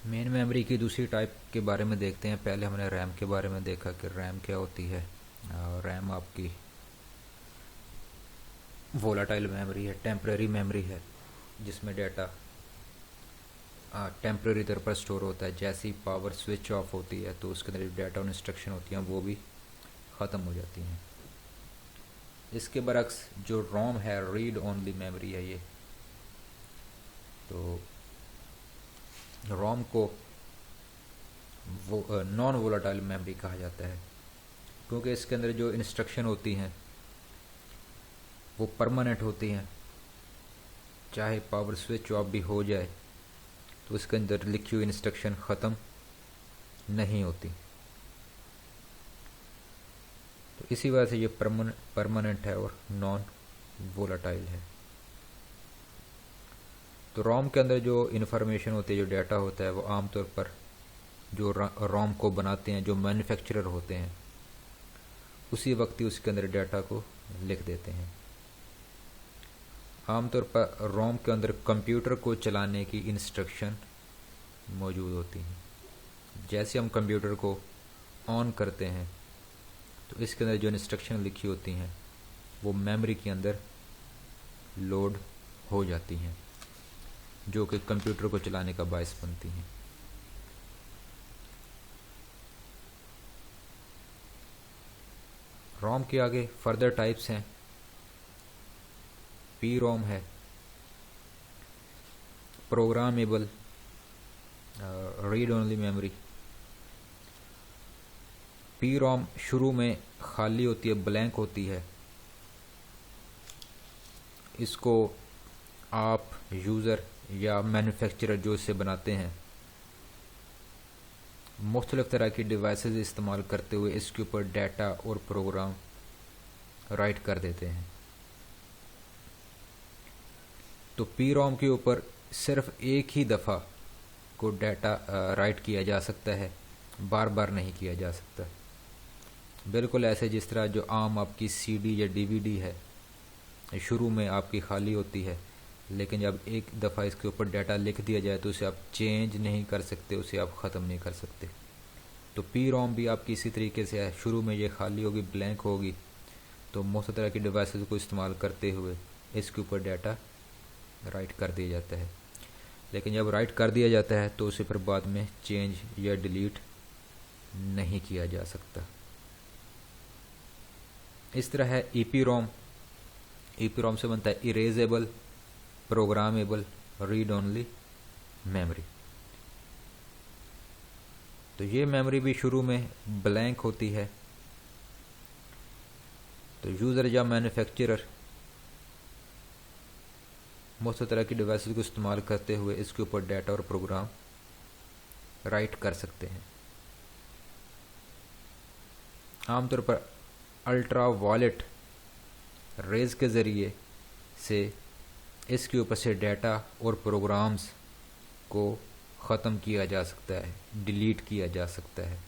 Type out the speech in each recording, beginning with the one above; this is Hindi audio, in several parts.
मेन मेमोरी की दूसरी टाइप के बारे में देखते हैं। पहले हमने रैम के बारे में देखा कि रैम क्या होती है। रैम आपकी वोलाटाइल मेमोरी है, टेम्परेरी मेमोरी है, जिसमें डाटा टेम्परेरी तौर पर स्टोर होता है। जैसे ही पावर स्विच ऑफ होती है तो उसके अंदर जो डाटा और इंस्ट्रक्शन होती हैं वो भी ख़त्म हो जाती हैं। इसके बरक्स जो रोम है, रीड ओनली मेमोरी है ये। तो रोम को वो नॉन वोलाटाइल मेमोरी कहा जाता है, क्योंकि इसके अंदर जो इंस्ट्रक्शन होती हैं वो परमानेंट होती हैं। चाहे पावर स्विच ऑफ भी हो जाए तो उसके अंदर लिखी हुई इंस्ट्रक्शन ख़त्म नहीं होती। तो इसी वजह से ये परमानेंट है और नॉन वोलाटाइल है। तो रोम के अंदर जो इन्फॉर्मेशन होती है, जो डाटा होता है, वो आमतौर पर जो रोम को बनाते हैं, जो मैन्युफैक्चरर होते हैं, उसी वक्त ही उसके अंदर डाटा को लिख देते हैं। आमतौर पर रोम के अंदर कंप्यूटर को चलाने की इंस्ट्रक्शन मौजूद होती हैं। जैसे हम कंप्यूटर को ऑन करते हैं तो इसके अंदर जो इंस्ट्रक्शन लिखी होती हैं वो मेमोरी के अंदर लोड हो जाती हैं, जो कि कंप्यूटर को चलाने का बायस बनती हैं। रोम के आगे फर्दर टाइप्स हैं। पी रोम है, programmable read only memory. P ROM शुरू में खाली होती है, ब्लैंक होती है। इसको आप यूज़र या मैन्युफैक्चरर जो इसे बनाते हैं मुख्तलिफ़ तरह की डिवाइसेस इस्तेमाल करते हुए इसके ऊपर डाटा और प्रोग्राम राइट कर देते हैं। तो पी रोम के ऊपर सिर्फ एक ही दफ़ा को डाटा राइट किया जा सकता है, बार बार नहीं किया जा सकता। बिल्कुल ऐसे जिस तरह जो आम आपकी सीडी या डीवीडी है, शुरू में आपकी खाली होती है, लेकिन जब एक दफ़ा इसके ऊपर डाटा लिख दिया जाए तो उसे आप चेंज नहीं कर सकते, उसे आप ख़त्म नहीं कर सकते। तो पी रोम भी आपकी इसी तरीके से है। शुरू में ये खाली होगी, ब्लैंक होगी, तो मुख्तलिफ़ तरह की डिवाइसेस को इस्तेमाल करते हुए इसके ऊपर डाटा राइट कर दिया जाता है। लेकिन जब राइट कर दिया जाता है तो उसे फिर बाद में चेंज या डिलीट नहीं किया जा सकता। इस तरह है ईपी रोम। ईपी रोम से बनता है erasable programmable read only memory. तो ये मेमोरी भी शुरू में ब्लैंक होती है। तो यूज़र या मैन्युफैक्चरर मुख्तलिफ़ तरह की डिवाइसेस को इस्तेमाल करते हुए इसके ऊपर डाटा और प्रोग्राम राइट कर सकते हैं। आमतौर पर अल्ट्रा वायलेट रेज के ज़रिए से इसके ऊपर से डाटा और प्रोग्राम्स को ख़त्म किया जा सकता है, डिलीट किया जा सकता है।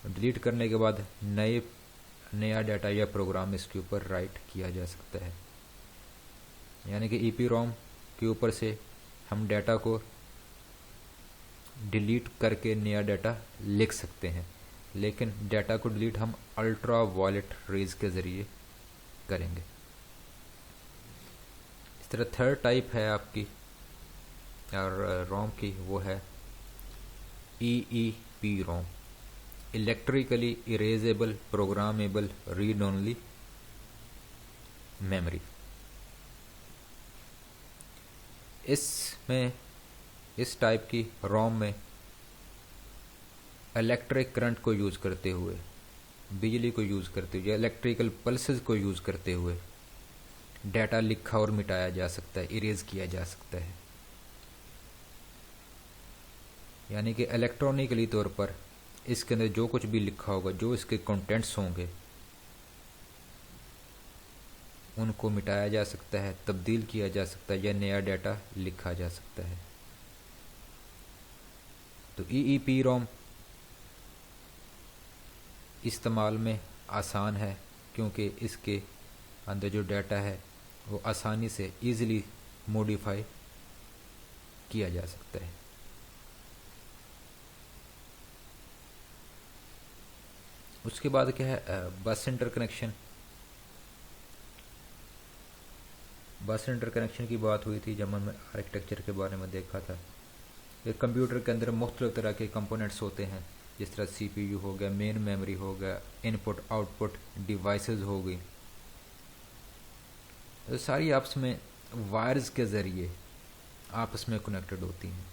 डिलीट करने के बाद नया डाटा या प्रोग्राम इसके ऊपर राइट किया जा सकता है। यानी कि ईपी रोम के ऊपर से हम डाटा को डिलीट करके नया डाटा लिख सकते हैं, लेकिन डाटा को डिलीट हम अल्ट्रा वायलेट रेज के ज़रिए करेंगे। इस तरह थर्ड टाइप है आपकी और रोम की, वो है EEPROM, electrically erasable programmable read only memory. इसमें इस टाइप की रोम में इलेक्ट्रिक करंट को यूज़ करते हुए, बिजली को यूज़ करते हुए या इलेक्ट्रिकल पल्सेस को यूज़ करते हुए डाटा लिखा और मिटाया जा सकता है, इरेज किया जा सकता है। यानी कि इलेक्ट्रॉनिकली तौर पर इसके अंदर जो कुछ भी लिखा होगा, जो इसके कंटेंट्स होंगे, उनको मिटाया जा सकता है, तब्दील किया जा सकता है या नया डाटा लिखा जा सकता है। तो ईईपी रोम इस्तेमाल में आसान है, क्योंकि इसके अंदर जो डाटा है वो आसानी से ईज़िली मॉडिफाई किया जा सकता है। उसके बाद क्या है, बस इंटरकनेक्शन। बस इंटरकनेक्शन की बात हुई थी जब हमने आर्किटेक्चर के बारे में देखा था। एक कंप्यूटर के अंदर मुख्तलिफ तरह के कंपोनेंट्स होते हैं, जिस तरह सीपीयू हो गया, मेन मेमोरी हो गया, इनपुट आउटपुट डिवाइसेस हो गई, तो सारी आपस में वायर्स के ज़रिए आपस में कनेक्टेड होती हैं।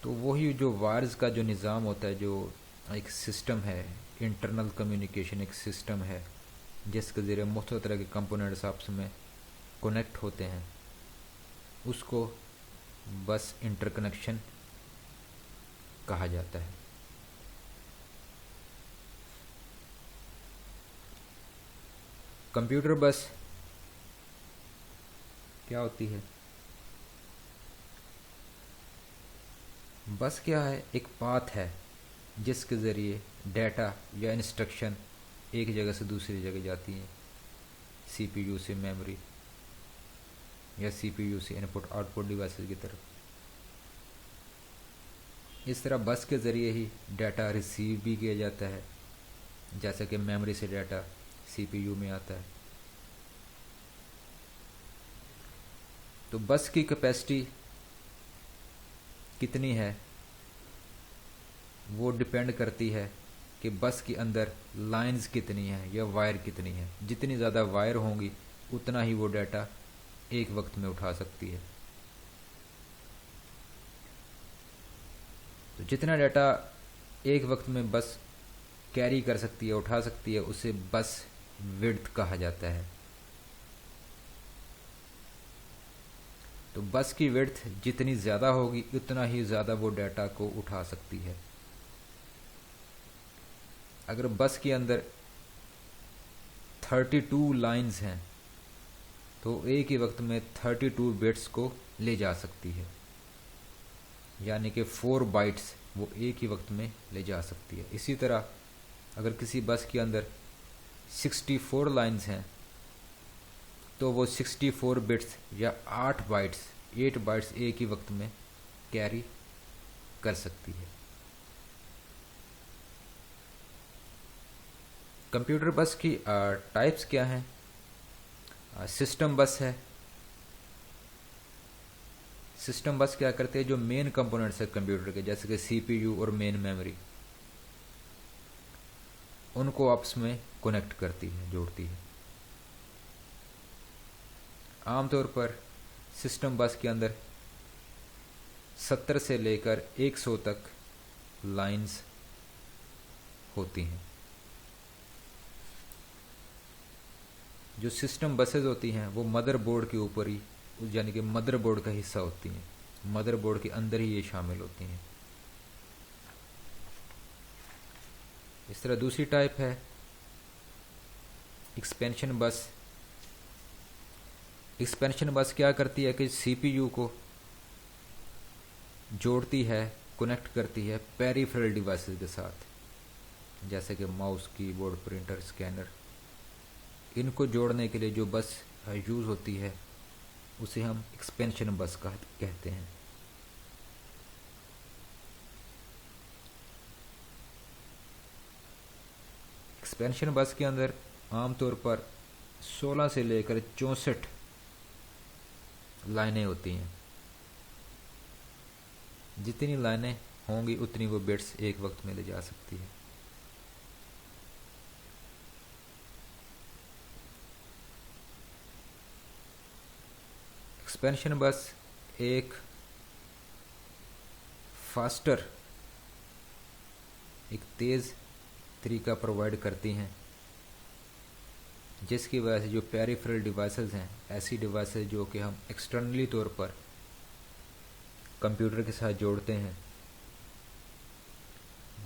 तो वही जो वायर्स का जो निज़ाम होता है, जो एक सिस्टम है, इंटरनल कम्युनिकेशन एक सिस्टम है जिसके ज़रिए मुख्तलिफ तरह के कंपोनेंट्स आपस में कनेक्ट होते हैं, उसको बस इंटरकनेक्शन कहा जाता है। कंप्यूटर बस क्या होती है? बस क्या है? एक पाथ है जिसके ज़रिए डाटा या इंस्ट्रक्शन एक जगह से दूसरी जगह जाती हैं, सीपीयू से मेमोरी या सीपीयू से इनपुट आउटपुट डिवाइसेस की तरफ। इस तरह बस के ज़रिए ही डाटा रिसीव भी किया जाता है, जैसे कि मेमोरी से डाटा सीपीयू में आता है। तो बस की कैपेसिटी कितनी है वो डिपेंड करती है कि बस के अंदर लाइंस कितनी हैं या वायर कितनी है। जितनी ज़्यादा वायर होंगी उतना ही वो डाटा एक वक्त में उठा सकती है। तो जितना डाटा एक वक्त में बस कैरी कर सकती है, उठा सकती है, उसे बस विड्थ कहा जाता है। तो बस की विड्थ जितनी ज़्यादा होगी उतना ही ज़्यादा वो डाटा को उठा सकती है। अगर बस के अंदर 32 लाइंस हैं तो एक ही वक्त में 32 बिट्स को ले जा सकती है, यानी कि 4 बाइट्स वो एक ही वक्त में ले जा सकती है। इसी तरह अगर किसी बस के अंदर 64 लाइंस हैं तो वो 64 बिट्स या 8 बाइट्स एक ही वक्त में कैरी कर सकती है। कंप्यूटर बस की टाइप्स क्या हैं? सिस्टम बस है। सिस्टम बस क्या करते हैं? जो मेन कंपोनेंट्स है कंप्यूटर के, जैसे कि सीपीयू और मेन मेमोरी, उनको आपस में कनेक्ट करती है, जोड़ती है। आमतौर पर सिस्टम बस के अंदर 70 से लेकर 100 तक लाइंस होती हैं। जो सिस्टम बसेज होती हैं वो मदरबोर्ड के ऊपर ही, यानी कि मदरबोर्ड का हिस्सा होती हैं, मदरबोर्ड के अंदर ही ये शामिल होती हैं। इस तरह दूसरी टाइप है एक्सपेंशन बस। एक्सपेंशन बस क्या करती है कि सीपीयू को जोड़ती है, कनेक्ट करती है पेरिफेरल डिवाइसेस के साथ, जैसे कि माउस, कीबोर्ड, प्रिंटर, स्कैनर। इनको जोड़ने के लिए जो बस यूज़ होती है उसे हम एक्सपेंशन बस कहते हैं। एक्सपेंशन बस के अंदर आमतौर पर 16 से लेकर 64 लाइनें होती हैं। जितनी लाइनें होंगी उतनी वो बिट्स एक वक्त में ले जा सकती है। एक्सपेंशन बस एक फास्टर, एक तेज़ तरीका प्रोवाइड करती हैं, जिसकी वजह से जो पेरिफेरल डिवाइसेस हैं, ऐसी डिवाइसेस जो कि हम एक्सटर्नली तौर पर कंप्यूटर के साथ जोड़ते हैं,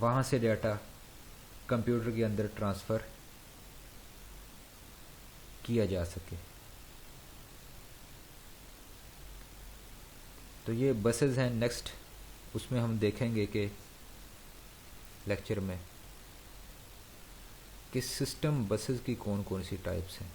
वहाँ से डाटा कंप्यूटर के अंदर ट्रांसफ़र किया जा सके। तो ये बसेस हैं। नेक्स्ट उसमें हम देखेंगे कि लेक्चर में कि सिस्टम बसेस की कौन कौन सी टाइप्स हैं।